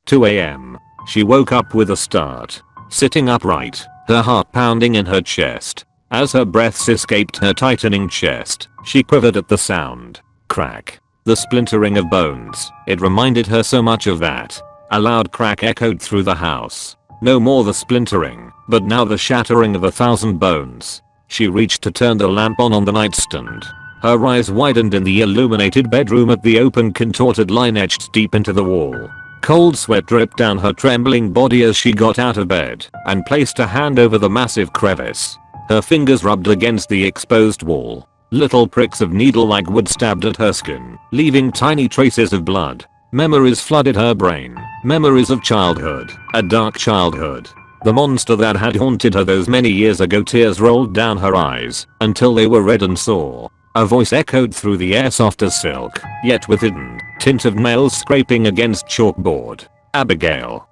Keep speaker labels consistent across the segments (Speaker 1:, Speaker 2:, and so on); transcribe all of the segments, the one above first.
Speaker 1: 2 a.m. She woke up with a start. Sitting upright, her heart pounding in her chest. As her breaths escaped her tightening chest, she quivered at the sound. Crack. The splintering of bones. It reminded her so much of that. A loud crack echoed through the house. No more the splintering, but now the shattering of 1,000 bones. She reached to turn the lamp on the nightstand. Her eyes widened in the illuminated bedroom at the open contorted line etched deep into the wall. Cold sweat dripped down her trembling body as she got out of bed and placed a hand over the massive crevice. Her fingers rubbed against the exposed wall. Little pricks of needle-like wood stabbed at her skin, leaving tiny traces of blood. Memories flooded her brain. Memories of childhood, a dark childhood. The monster that had haunted her those many years ago. Tears rolled down her eyes until they were red and sore. A voice echoed through the air, soft as silk, yet with hidden tint of nails scraping against chalkboard. Abigail.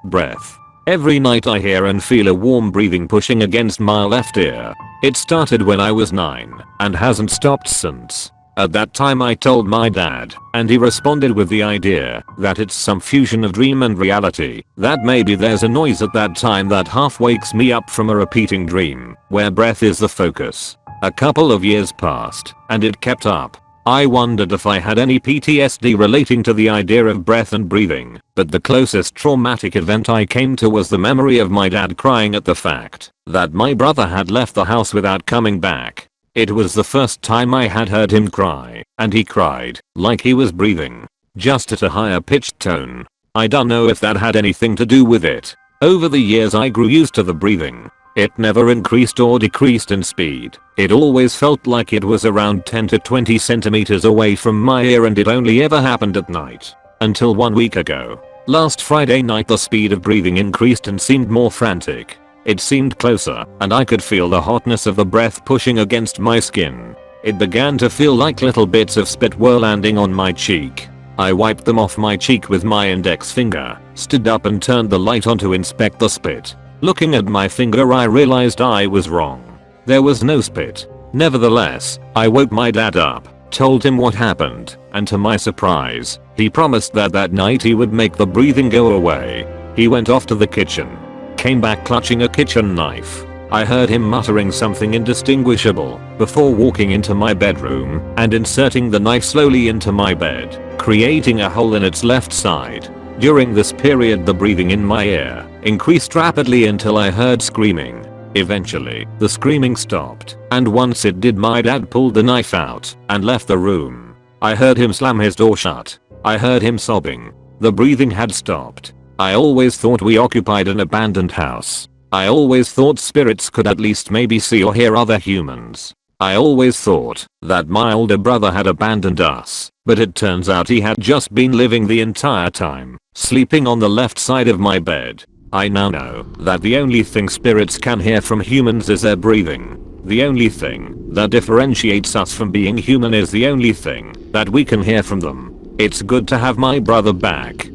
Speaker 1: Breath. Every night I hear and feel a warm breathing pushing against my left ear. It started when I was 9 and hasn't stopped since. At that time I told my dad, and he responded with the idea that it's some fusion of dream and reality, that maybe there's a noise at that time that half wakes me up from a repeating dream, where breath is the focus. A couple of years passed, and it kept up. I wondered if I had any PTSD relating to the idea of breath and breathing, but the closest traumatic event I came to was the memory of my dad crying at the fact that my brother had left the house without coming back. It was the first time I had heard him cry, and he cried like he was breathing, just at a higher pitched tone. I don't know if that had anything to do with it. Over the years I grew used to the breathing. It never increased or decreased in speed. It always felt like it was around 10 to 20 centimeters away from my ear, and it only ever happened at night. Until 1 week ago. Last Friday night the speed of breathing increased and seemed more frantic. It seemed closer, and I could feel the hotness of the breath pushing against my skin. It began to feel like little bits of spit were landing on my cheek. I wiped them off my cheek with my index finger, stood up and turned the light on to inspect the spit. Looking at my finger I realized I was wrong. There was no spit. Nevertheless, I woke my dad up, told him what happened, and to my surprise, he promised that night he would make the breathing go away. He went off to the kitchen. Came back clutching a kitchen knife. I heard him muttering something indistinguishable before walking into my bedroom and inserting the knife slowly into my bed, creating a hole in its left side. During this period the breathing in my ear increased rapidly until I heard screaming. Eventually, the screaming stopped, and once it did my dad pulled the knife out and left the room. I heard him slam his door shut. I heard him sobbing. The breathing had stopped. I always thought we occupied an abandoned house. I always thought spirits could at least maybe see or hear other humans. I always thought that my older brother had abandoned us, but it turns out he had just been living the entire time, sleeping on the left side of my bed. I now know that the only thing spirits can hear from humans is their breathing. The only thing that differentiates us from being human is the only thing that we can hear from them. It's good to have my brother back.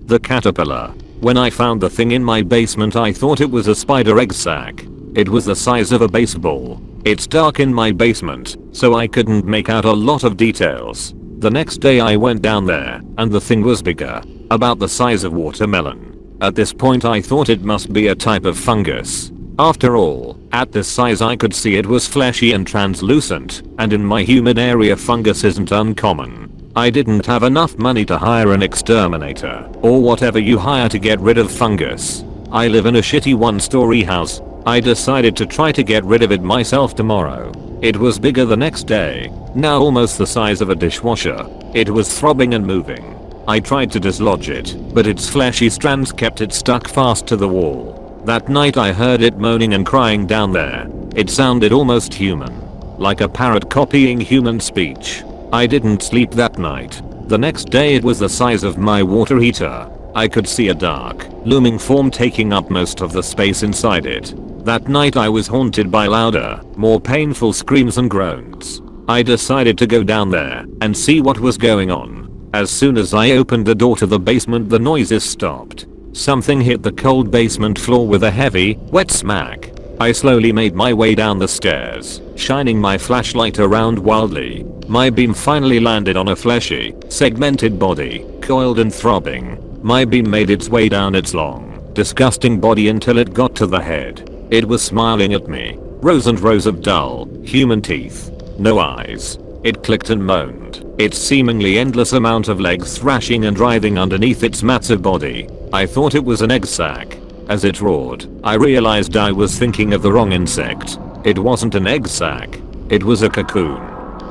Speaker 1: The caterpillar. When I found the thing in my basement I thought it was a spider egg sac. It was the size of a baseball. It's dark in my basement, so I couldn't make out a lot of details. The next day I went down there, and the thing was bigger, about the size of watermelon. At this point I thought it must be a type of fungus. After all, at this size I could see it was fleshy and translucent, and in my humid area fungus isn't uncommon. I didn't have enough money to hire an exterminator, or whatever you hire to get rid of fungus. I live in a shitty one-story house. I decided to try to get rid of it myself tomorrow. It was bigger the next day, now almost the size of a dishwasher. It was throbbing and moving. I tried to dislodge it, but its fleshy strands kept it stuck fast to the wall. That night I heard it moaning and crying down there. It sounded almost human, like a parrot copying human speech. I didn't sleep that night. The next day it was the size of my water heater. I could see a dark, looming form taking up most of the space inside it. That night I was haunted by louder, more painful screams and groans. I decided to go down there and see what was going on. As soon as I opened the door to the basement the noises stopped. Something hit the cold basement floor with a heavy, wet smack. I slowly made my way down the stairs, shining my flashlight around wildly. My beam finally landed on a fleshy, segmented body, coiled and throbbing. My beam made its way down its long, disgusting body until it got to the head. It was smiling at me. Rows and rows of dull, human teeth. No eyes. It clicked and moaned, its seemingly endless amount of legs thrashing and writhing underneath its massive body. I thought it was an egg sac. As it roared, I realized I was thinking of the wrong insect. It wasn't an egg sac. It was a cocoon.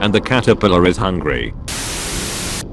Speaker 1: And the caterpillar is hungry.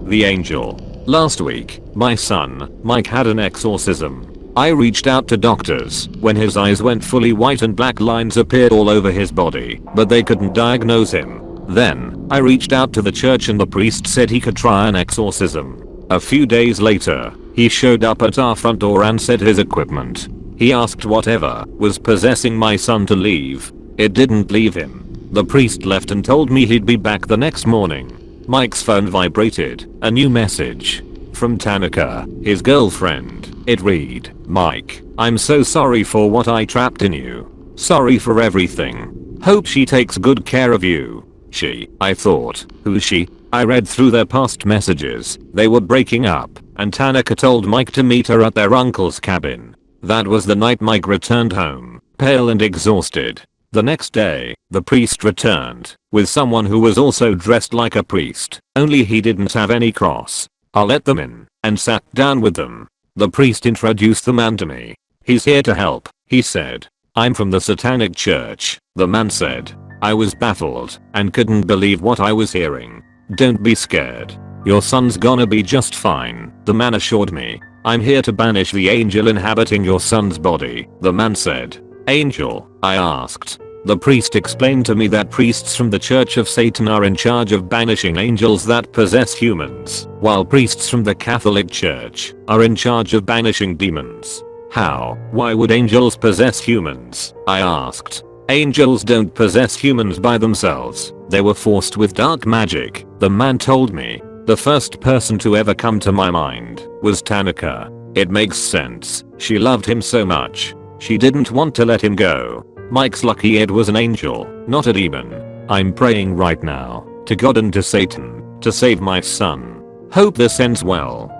Speaker 1: The angel. Last week, my son, Mike, had an exorcism. I reached out to doctors when his eyes went fully white and black lines appeared all over his body, but they couldn't diagnose him. Then, I reached out to the church and the priest said he could try an exorcism. A few days later, he showed up at our front door and said his equipment. He asked whatever was possessing my son to leave. It didn't leave him. The priest left and told me he'd be back the next morning. Mike's phone vibrated. A new message. From Tanaka, his girlfriend. It read, "Mike, I'm so sorry for what I trapped in you. Sorry for everything. Hope she takes good care of you." She, I thought, who's she? I read through their past messages. They were breaking up, and Tanaka told Mike to meet her at their uncle's cabin. That was the night Mike returned home, pale and exhausted. The next day, the priest returned, with someone who was also dressed like a priest, only he didn't have any cross. I let them in, and sat down with them. The priest introduced the man to me. "He's here to help," he said. "I'm from the Satanic Church," the man said. I was baffled, and couldn't believe what I was hearing. "Don't be scared. Your son's gonna be just fine," the man assured me. "I'm here to banish the angel inhabiting your son's body," the man said. "Angel?" I asked. The priest explained to me that priests from the Church of Satan are in charge of banishing angels that possess humans, while priests from the Catholic Church are in charge of banishing demons. How? Why would angels possess humans? I asked. Angels don't possess humans by themselves. They were forced with dark magic, the man told me. The first person to ever come to my mind was Tanaka. It makes sense. She loved him so much. She didn't want to let him go. Mike's lucky it was an angel, not a demon. I'm praying right now, to God and to Satan, to save my son. Hope this ends well.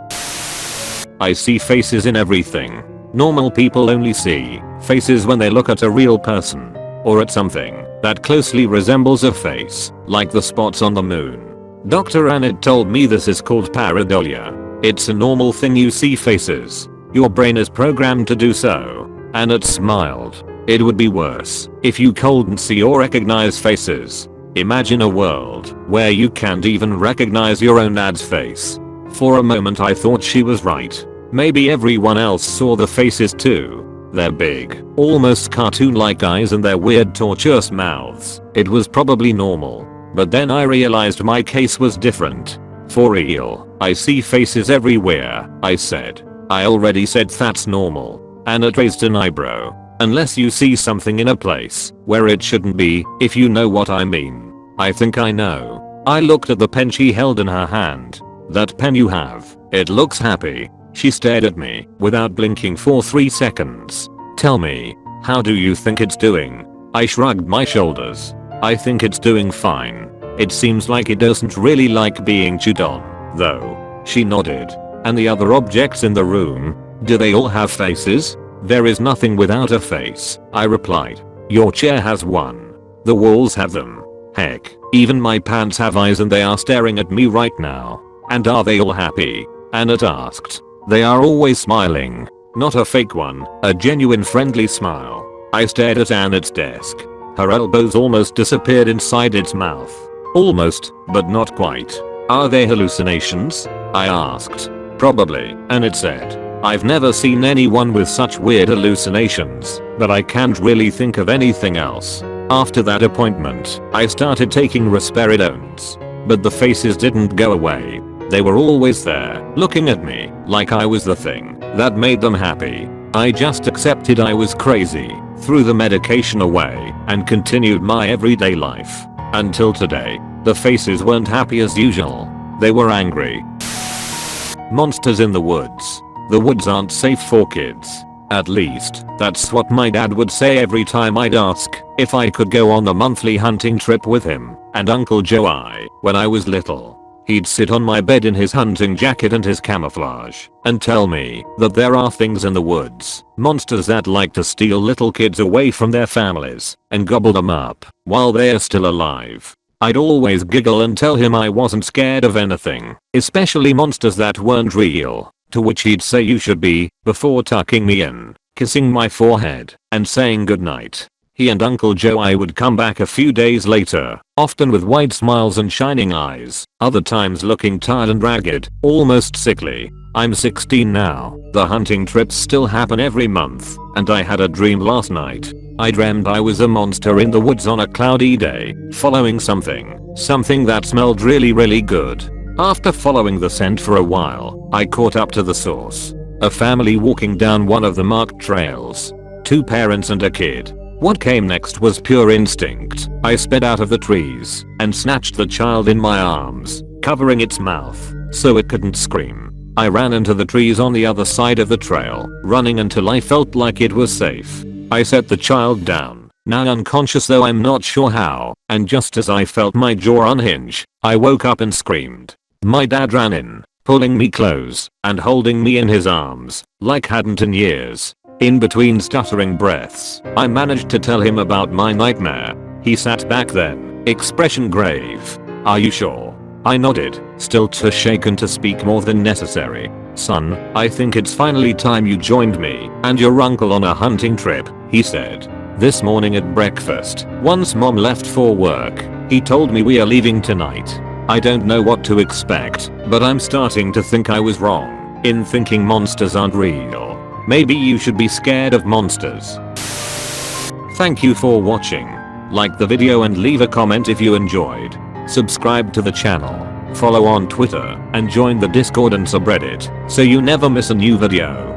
Speaker 1: I see faces in everything. Normal people only see faces when they look at a real person, or at something that closely resembles a face, like the spots on the moon. Dr. Anand told me this is called pareidolia. It's a normal thing, you see faces. Your brain is programmed to do so. Anand smiled. It would be worse if you couldn't see or recognize faces. Imagine a world where you can't even recognize your own dad's face. For a moment I thought she was right. Maybe everyone else saw the faces too. Their big, almost cartoon-like eyes and their weird tortuous mouths. It was probably normal. But then I realized my case was different. For real, I see faces everywhere, I said. I already said that's normal. Anand raised an eyebrow. Unless you see something in a place where it shouldn't be, if you know what I mean. I think I know. I looked at the pen she held in her hand. That pen you have, it looks happy. She stared at me without blinking for 3 seconds. Tell me, how do you think it's doing? I shrugged my shoulders. I think it's doing fine. It seems like it doesn't really like being chewed on, though. She nodded. And the other objects in the room, do they all have faces? There is nothing without a face, I replied. Your chair has one. The walls have them. Heck, even my pants have eyes and they are staring at me right now. And are they all happy? Anand asked. They are always smiling. Not a fake one, a genuine friendly smile. I stared at Anand's desk. Her elbows almost disappeared inside its mouth. Almost, but not quite. Are they hallucinations? I asked. Probably, Anand said. I've never seen anyone with such weird hallucinations, but I can't really think of anything else. After that appointment, I started taking risperidones. But the faces didn't go away. They were always there, looking at me, like I was the thing that made them happy. I just accepted I was crazy, threw the medication away, and continued my everyday life. Until today, the faces weren't happy as usual. They were angry. Monsters in the woods. The woods aren't safe for kids. At least, that's what my dad would say every time I'd ask if I could go on the monthly hunting trip with him and Uncle Joey when I was little. He'd sit on my bed in his hunting jacket and his camouflage and tell me that there are things in the woods, monsters that like to steal little kids away from their families and gobble them up while they are still alive. I'd always giggle and tell him I wasn't scared of anything, especially monsters that weren't real, to which he'd say you should be, before tucking me in, kissing my forehead, and saying goodnight. He and Uncle Joe I would come back a few days later, often with wide smiles and shining eyes, other times looking tired and ragged, almost sickly. I'm 16 now, the hunting trips still happen every month, and I had a dream last night. I dreamed I was a monster in the woods on a cloudy day, following something that smelled really good. After following the scent for a while, I caught up to the source. A family walking down one of the marked trails. 2 parents and a kid. What came next was pure instinct. I sped out of the trees and snatched the child in my arms, covering its mouth so it couldn't scream. I ran into the trees on the other side of the trail, running until I felt like it was safe. I set the child down, now unconscious though I'm not sure how, and just as I felt my jaw unhinge, I woke up and screamed. My dad ran in, pulling me close and holding me in his arms like hadn't in years. In between stuttering breaths, I managed to tell him about my nightmare. He sat back then, expression grave. Are you sure? I nodded, still too shaken to speak more than necessary. Son, I think it's finally time you joined me and your uncle on a hunting trip, he said. This morning at breakfast, once mom left for work, he told me we are leaving tonight. I don't know what to expect, but I'm starting to think I was wrong in thinking monsters aren't real. Maybe you should be scared of monsters. Thank you for watching. Like the video and leave a comment if you enjoyed. Subscribe to the channel, follow on Twitter, and join the Discord and subreddit so you never miss a new video.